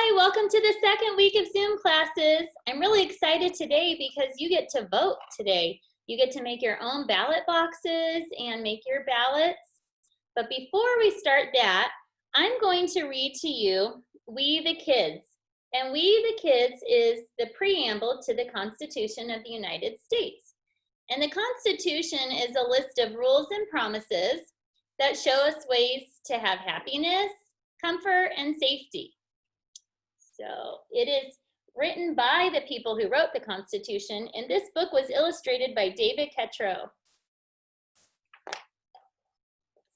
Hi, welcome to the second week of Zoom classes. I'm really excited today because you get to vote today. You get to make your own ballot boxes and make your ballots. But before we start that, I'm going to read to you We the Kids. And We the Kids is the preamble to the Constitution of the United States. And the Constitution is a list of rules and promises that show us ways to have happiness, comfort, and safety. So it is written by the people who wrote the Constitution, and this book was illustrated by David Ketrow.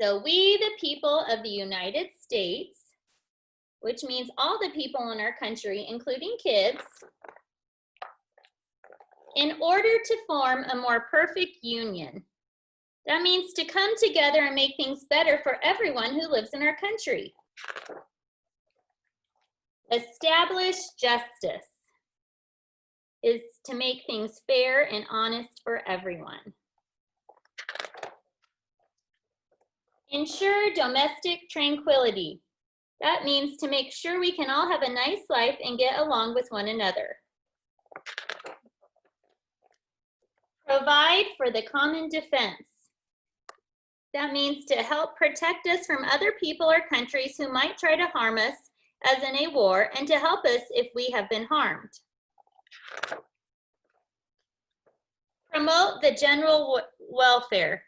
So we, the people of the United States, which means all the people in our country, including kids, in order to form a more perfect union. That means to come together and make things better for everyone who lives in our country. Establish justice is to make things fair and honest for everyone. Ensure domestic tranquility. That means to make sure we can all have a nice life and get along with one another. Provide for the common defense. That means to help protect us from other people or countries who might try to harm us as in a war, and to help us if we have been harmed. Promote the general welfare,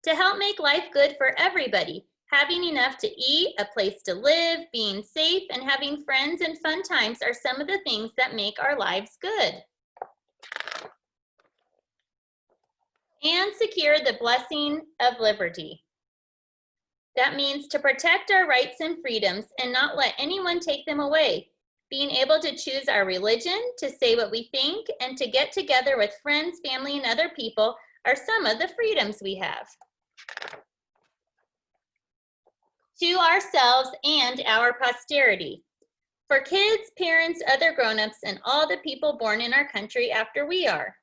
to help make life good for everybody. Having enough to eat, a place to live, being safe, and having friends and fun times are some of the things that make our lives good. And secure the blessing of liberty. That means to protect our rights and freedoms and not let anyone take them away. Being able to choose our religion, to say what we think, and to get together with friends, family, and other people are some of the freedoms we have. To ourselves and our posterity. For kids, parents, other grown-ups, and all the people born in our country after we are.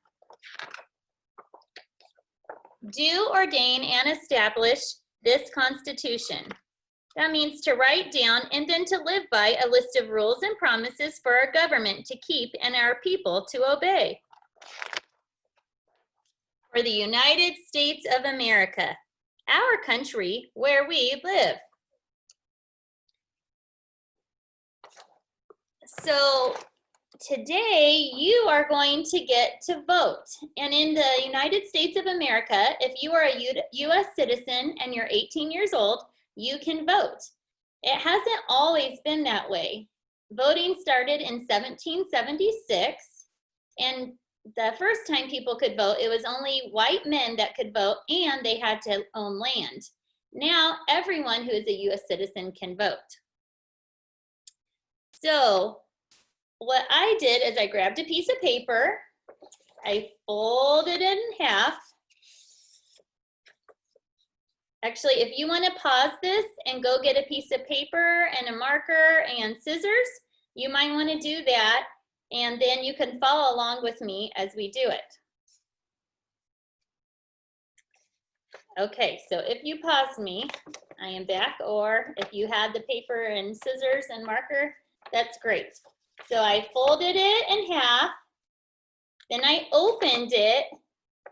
Do, ordain, and establish this Constitution. That means to write down and then to live by a list of rules and promises for our government to keep and our people to obey. For the United States of America, our country where we live. So today you are going to get to vote. And in the United States of America, if you are a U.S. citizen and you're 18 years old, you can vote. It hasn't always been that way. Voting started in 1776, and the first time people could vote, it was only white men that could vote, and they had to own land. Now, everyone who is a U.S. citizen can vote. So, what I did is I grabbed a piece of paper, I folded it in half. Actually, if you want to pause this and go get a piece of paper and a marker and scissors, you might want to do that, and then you can follow along with me as we do it. Okay, so if you pause me, I am back, or if you had the paper and scissors and marker, that's great. So I folded it in half, then I opened it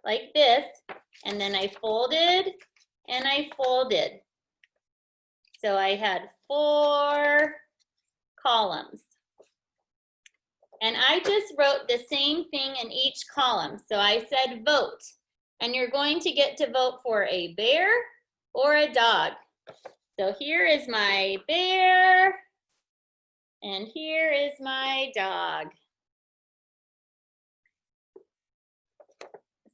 like this, and then I folded and I folded. So I had 4 columns. And I just wrote the same thing in each column. So I said vote, and you're going to get to vote for a bear or a dog. So here is my bear. And here is my dog.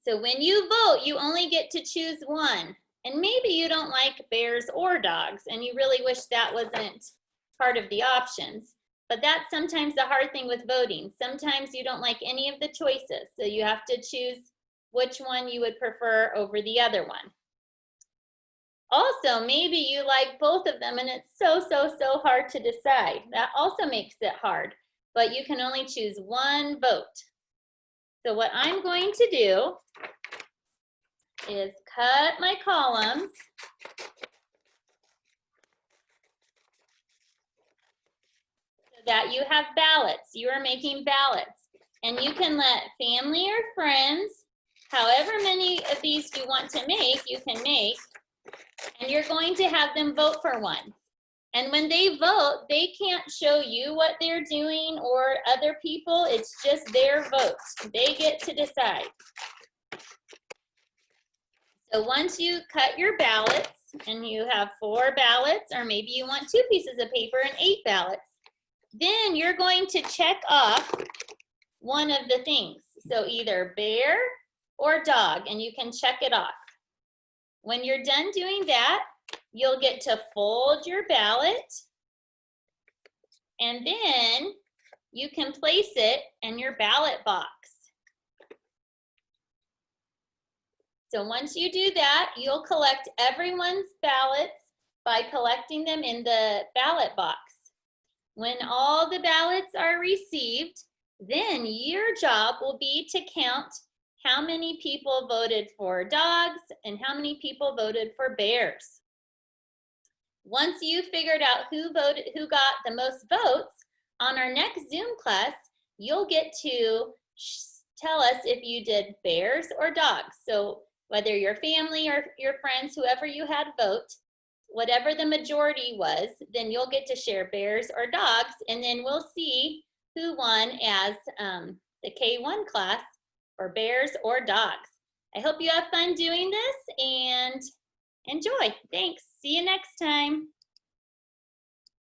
So when you vote, you only get to choose one. And maybe you don't like bears or dogs, and you really wish that wasn't part of the options. But that's sometimes the hard thing with voting. Sometimes you don't like any of the choices, so you have to choose which one you would prefer over the other one. Also, maybe you like both of them and it's so hard to decide. That also makes it hard, but you can only choose one vote. So what I'm going to do is cut my columns. So that you have ballots. You are making ballots. And you can let family or friends, however many of these you want to make, you can make. And you're going to have them vote for one. And when they vote, they can't show you what they're doing or other people. It's just their vote. They get to decide. So once you cut your ballots and you have 4 ballots, or maybe you want 2 pieces of paper and 8 ballots, then you're going to check off one of the things. So either bear or dog, and you can check it off. When you're done doing that, you'll get to fold your ballot, and then you can place it in your ballot box. So once you do that, you'll collect everyone's ballots by collecting them in the ballot box. When all the ballots are received, then your job will be to count how many people voted for dogs and how many people voted for bears. Once you figured out who got the most votes, on our next Zoom class, you'll get to tell us if you did bears or dogs. So whether your family or your friends, whoever you had vote, whatever the majority was, then you'll get to share bears or dogs, and then we'll see who won as the K1 class for bears or dogs. I hope you have fun doing this and enjoy. Thanks. See you next time.